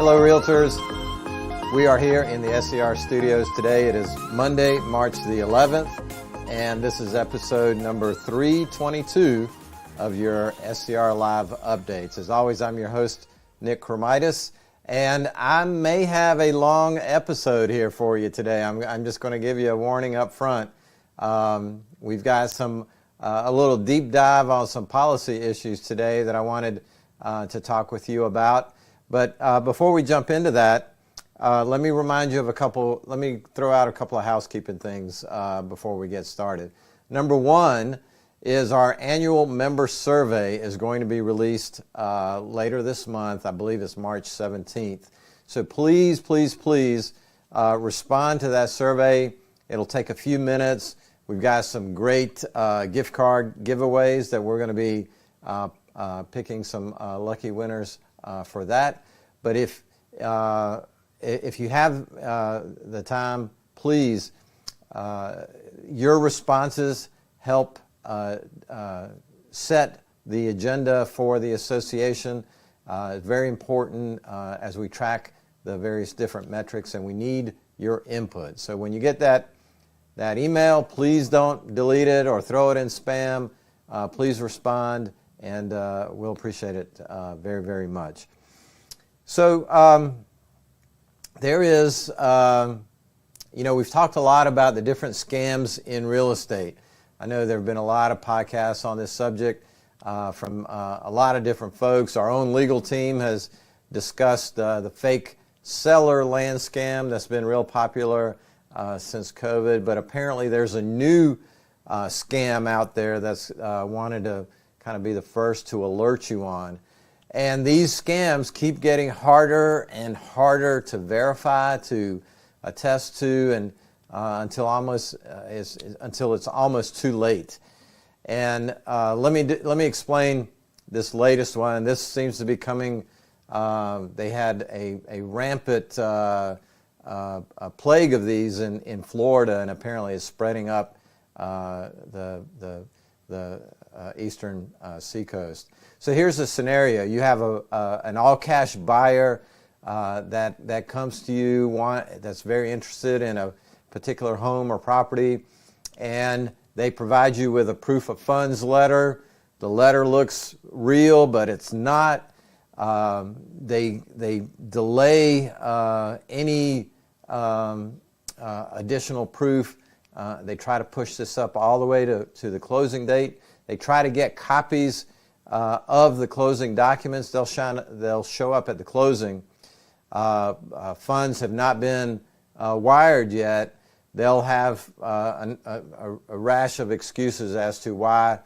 Hello, Realtors. We are here in the SCR studios today. It is Monday, March the 11th, and this is episode number 322 of your SCR Live updates. As always, I'm your host, Nick Kremydas, and I may have a long episode here for you today. I'm just going to give you a warning up front. We've got a little deep dive on some policy issues today that I wanted to talk with you about. But before we jump into that, let me remind you of let me throw out a couple of housekeeping things before we get started. Number one is our annual member survey is going to be released later this month. I believe it's March 17th. So please, please, please respond to that survey. It'll take a few minutes. We've got some great gift card giveaways that we're going to be picking some lucky winners for that. But if you have the time, please, your responses help set the agenda for the association. It's very important as we track the various different metrics, and we need your input. So when you get that email, please don't delete it or throw it in spam. Please respond, and we'll appreciate it very, very much. So there is, we've talked a lot about the different scams in real estate. I know there have been a lot of podcasts on this subject from a lot of different folks. Our own legal team has discussed the fake seller land scam that's been real popular since COVID, but apparently there's a new scam out there that's wanted to kind of be the first to alert you on. And these scams keep getting harder and harder to verify, to attest to, and until it's almost too late. And let me explain this latest one. This seems to be coming. They had a rampant plague of these in Florida, and apparently it's spreading up the eastern seacoast. So here's the scenario. You have an all-cash buyer that comes to you, that's very interested in a particular home or property, and they provide you with a proof of funds letter. The letter looks real, but it's not. They delay any additional proof. They try to push this up all the way to the closing date. They try to get copies of the closing documents. They'll show up at the closing. Funds have not been wired yet. They'll have a rash of excuses as to why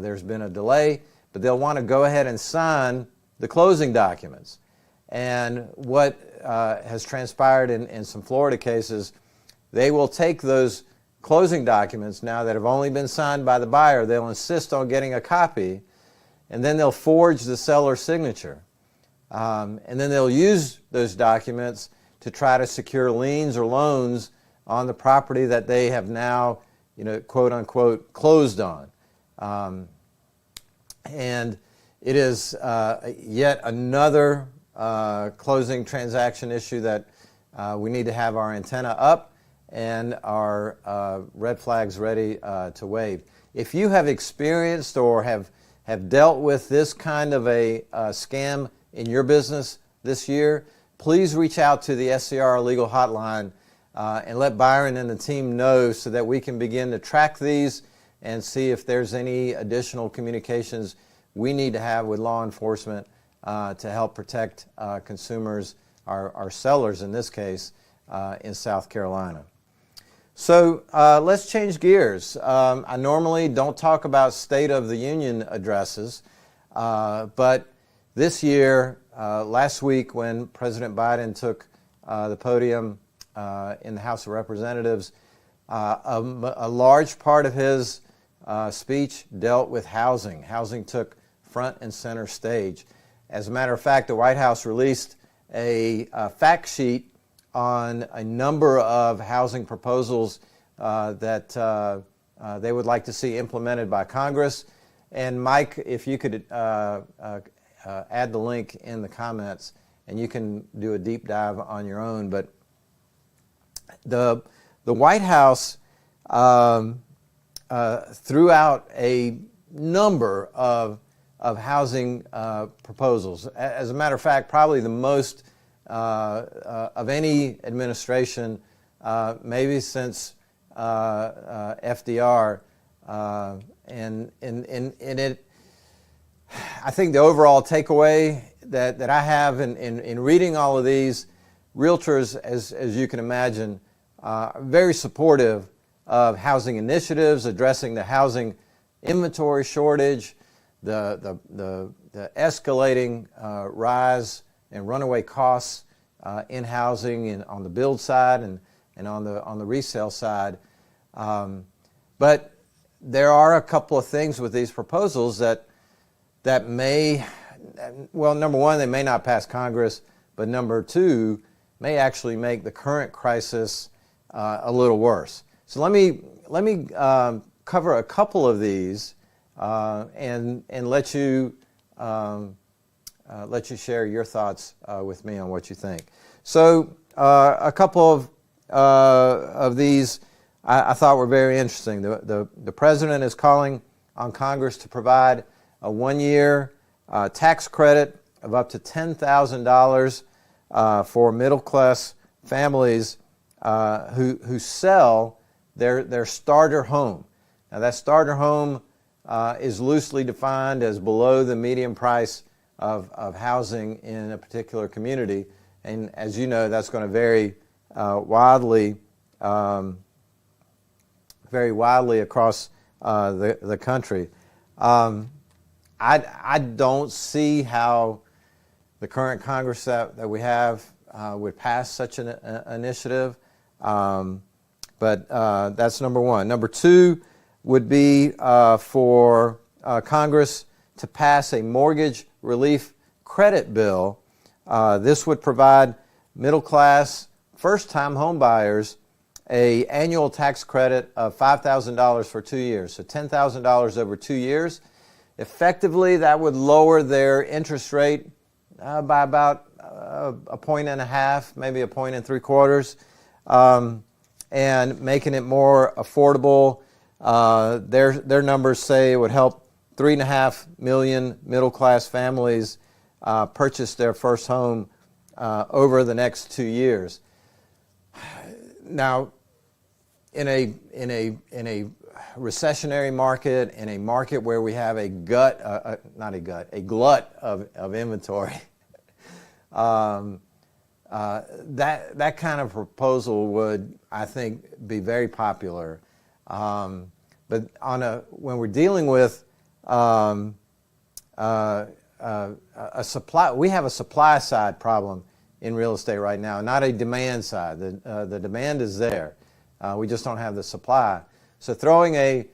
there's been a delay, but they'll want to go ahead and sign the closing documents. And what has transpired in some Florida cases, they will take those closing documents now that have only been signed by the buyer. They'll insist on getting a copy, and then they'll forge the seller's signature. And then they'll use those documents to try to secure liens or loans on the property that they have now, quote unquote, closed on. And it is yet another closing transaction issue that we need to have our antenna up and our red flags ready to wave. If you have experienced or have dealt with this kind of a scam in your business this year, please reach out to the SCR Legal Hotline and let Byron and the team know so that we can begin to track these and see if there's any additional communications we need to have with law enforcement to help protect consumers, our sellers in this case, in South Carolina. So let's change gears. I normally don't talk about State of the Union addresses, but this year, last week when President Biden took the podium in the House of Representatives, a large part of his speech dealt with housing. Housing took front and center stage. As a matter of fact, the White House released a fact sheet on a number of housing proposals that they would like to see implemented by Congress. And Mike, if you could add the link in the comments, and you can do a deep dive on your own. But the White House threw out a number of housing proposals. As a matter of fact, probably the most of any administration, maybe since FDR, and it. I think the overall takeaway that I have in reading all of these, realtors, as you can imagine, are very supportive of housing initiatives addressing the housing inventory shortage, the escalating rise and runaway costs in housing and on the build side and on the resale side. But there are a couple of things with these proposals that may, well, number one, they may not pass Congress, but number two, may actually make the current crisis a little worse. So let me cover a couple of these and let you share your thoughts with me on what you think. So a couple of these I thought were very interesting. The president is calling on Congress to provide a one-year tax credit of up to $10,000 for middle-class families who sell their starter home. Now, that starter home is loosely defined as below the median price of housing in a particular community, and as you know, that's going to vary wildly across the country. I don't see how the current Congress that we have would pass such an initiative, but that's number one. Number two would be for Congress to pass a mortgage relief credit bill. This would provide middle-class, first-time home buyers an annual tax credit of $5,000 for 2 years, so $10,000 over 2 years. Effectively, that would lower their interest rate by about a point and a half, maybe a point and 3/4, and making it more affordable. Their numbers say it would help 3.5 million middle-class families purchase their first home over the next 2 years. Now, in a recessionary market, in a market where we have a glut of inventory, that kind of proposal would, I think, be very popular. But when we're dealing with a supply, we have a supply side problem in real estate right now, not a demand side. The demand is there. We just don't have the supply. So throwing a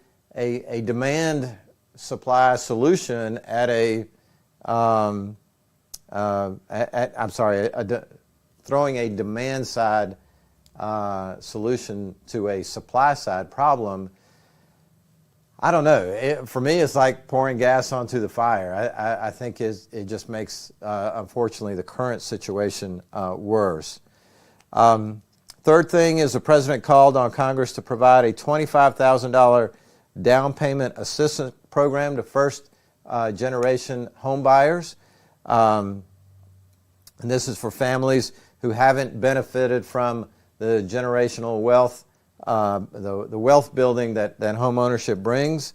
demand supply solution at throwing a demand side solution to a supply side problem, I don't know. For me, it's like pouring gas onto the fire. I think it just makes, unfortunately, the current situation worse. Third thing is the president called on Congress to provide a $25,000 down payment assistance program to first-generation home buyers. And this is for families who haven't benefited from the generational wealth, the wealth building that home ownership brings.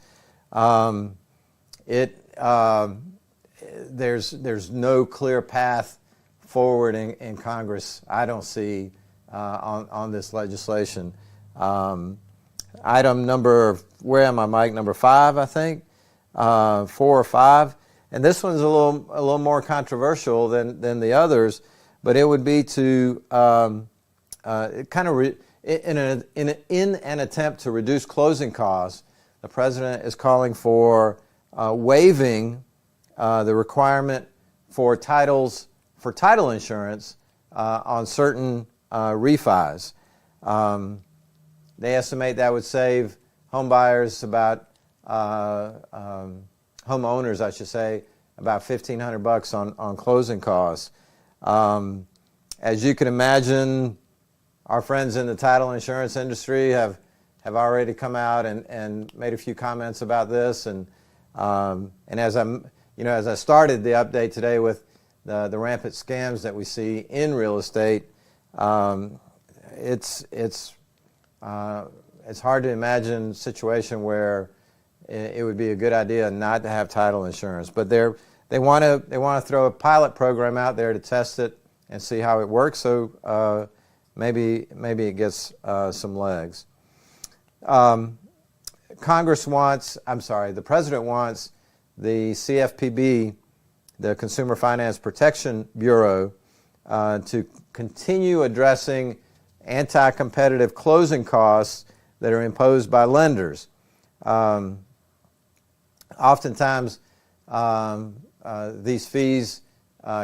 There's no clear path forward in Congress, I don't see, on this legislation. Item number, where am I, Mike? Number 5, I think, 4 or 5, and this one's a little more controversial than the others, but it would be to in an attempt to reduce closing costs. The president is calling for waiving the requirement for title insurance on certain refis. They estimate that would save home buyers homeowners, I should say, about $1,500 on closing costs. As you can imagine, our friends in the title insurance industry have already come out and made a few comments about this. And as I started the update today with the rampant scams that we see in real estate, it's hard to imagine a situation where it would be a good idea not to have title insurance. But they want to throw a pilot program out there to test it and see how it works. So maybe it gets some legs. The President wants the CFPB, the Consumer Finance Protection Bureau, to continue addressing anti-competitive closing costs that are imposed by lenders. Oftentimes, these fees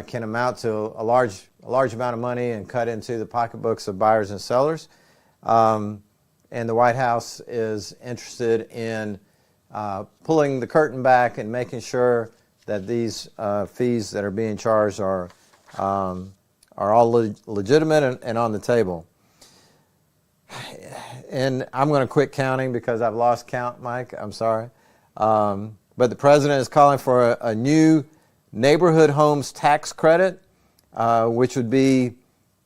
can amount to a large amount of money and cut into the pocketbooks of buyers and sellers. And the White House is interested in pulling the curtain back and making sure that these fees that are being charged are all legitimate and on the table. And I'm going to quit counting because I've lost count, Mike. I'm sorry. But the President is calling for a new neighborhood homes tax credit, which would be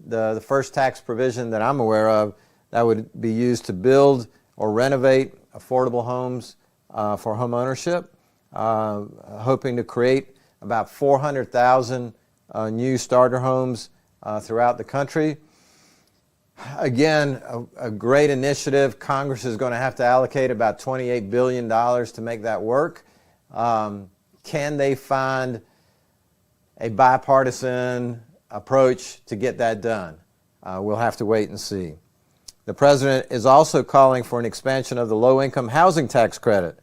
the first tax provision that I'm aware of that would be used to build or renovate affordable homes for home ownership, hoping to create about 400,000 new starter homes throughout the country. Again, a great initiative. Congress is going to have to allocate about $28 billion to make that work. Can they find a bipartisan approach to get that done? We'll have to wait and see. The President is also calling for an expansion of the low-income housing tax credit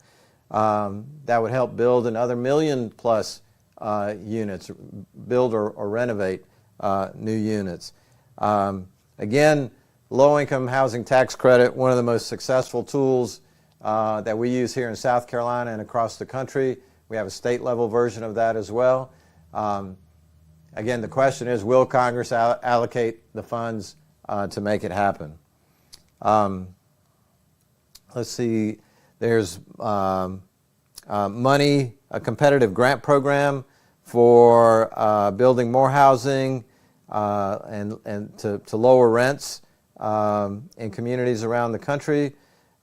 that would help build another million-plus units, build or renovate new units. Again, low-income housing tax credit, one of the most successful tools that we use here in South Carolina and across the country. We have a state-level version of that as well. Again, the question is, will Congress allocate the funds to make it happen? Let's see, there's money, a competitive grant program for building more housing and to lower rents in communities around the country,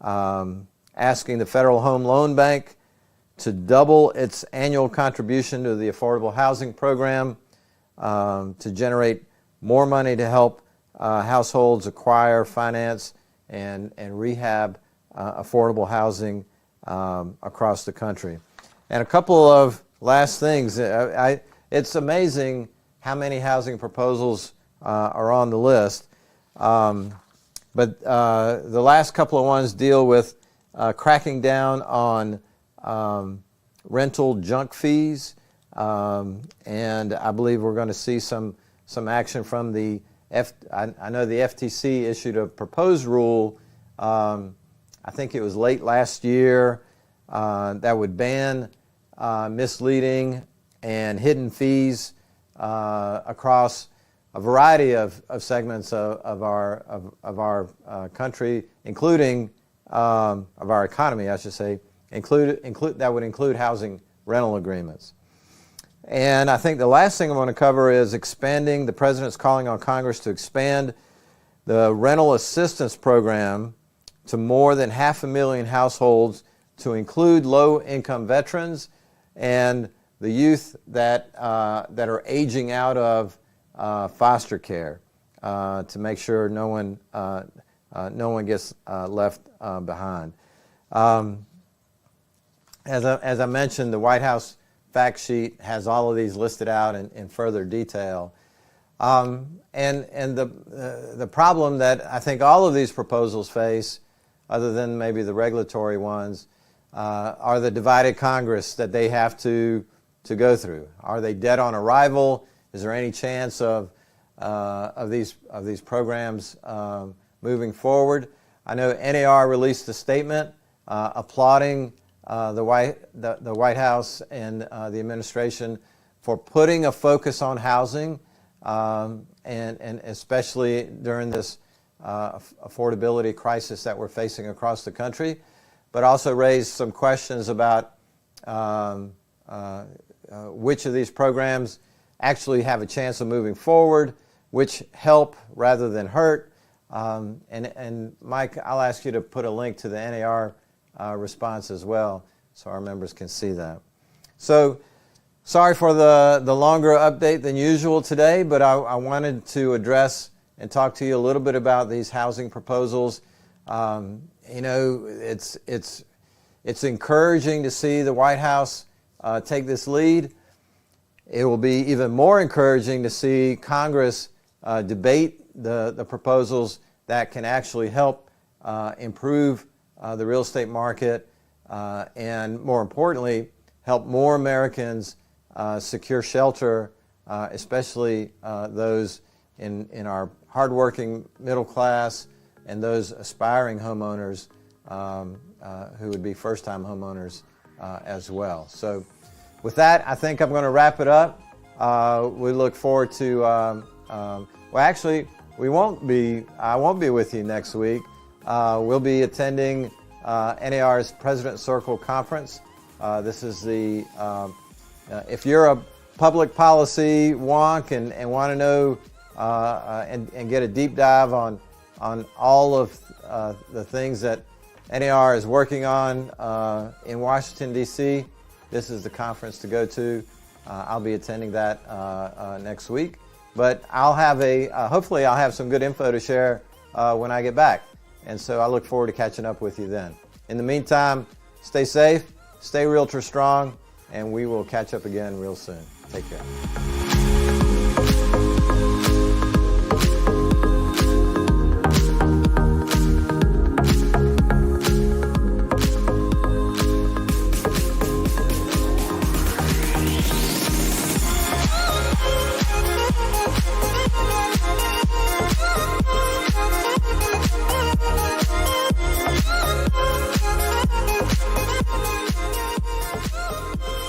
asking the Federal Home Loan Bank to double its annual contribution to the Affordable Housing Program to generate more money to help households acquire, finance, and rehab affordable housing across the country. And a couple of last things. It's amazing how many housing proposals are on the list. But the last couple of ones deal with cracking down on rental junk fees. And I believe we're going to see some action from the I know the FTC issued a proposed rule, I think it was late last year, that would ban misleading and hidden fees across a variety of segments of our country, including of our economy, I should say. That would include housing rental agreements. And I think the last thing I want to cover is expanding. The President's calling on Congress to expand the rental assistance program to more than 500,000 households, to include low-income veterans and the youth that are aging out of foster care, to make sure no one gets left behind. As I mentioned, the White House fact sheet has all of these listed out in further detail. And the problem that I think all of these proposals face, other than maybe the regulatory ones, are the divided Congress that they have to go through. Are they dead on arrival? Is there any chance of these programs moving forward? I know NAR released a statement applauding the White House and the administration for putting a focus on housing and especially during this affordability crisis that we're facing across the country, but also raise some questions about which of these programs actually have a chance of moving forward, which help rather than hurt. And Mike, I'll ask you to put a link to the NAR response as well so our members can see that. So sorry for the longer update than usual today, but I wanted to address and talk to you a little bit about these housing proposals. You know, it's encouraging to see the White House take this lead. It will be even more encouraging to see Congress debate the proposals that can actually help improve the real estate market and, more importantly, help more Americans secure shelter, especially those in our hardworking middle class and those aspiring homeowners who would be first-time homeowners as well. So with that, I think I'm going to wrap it up. We look forward to, well, actually, I won't be with you next week. We'll be attending NAR's President Circle Conference. This is the, if you're a public policy wonk and want to know and get a deep dive on all of the things that NAR is working on in Washington, D.C., this is the conference to go to. I'll be attending that next week. But I'll have hopefully I'll have some good info to share when I get back. And so I look forward to catching up with you then. In the meantime, stay safe, stay realtor strong, and we will catch up again real soon. Take care.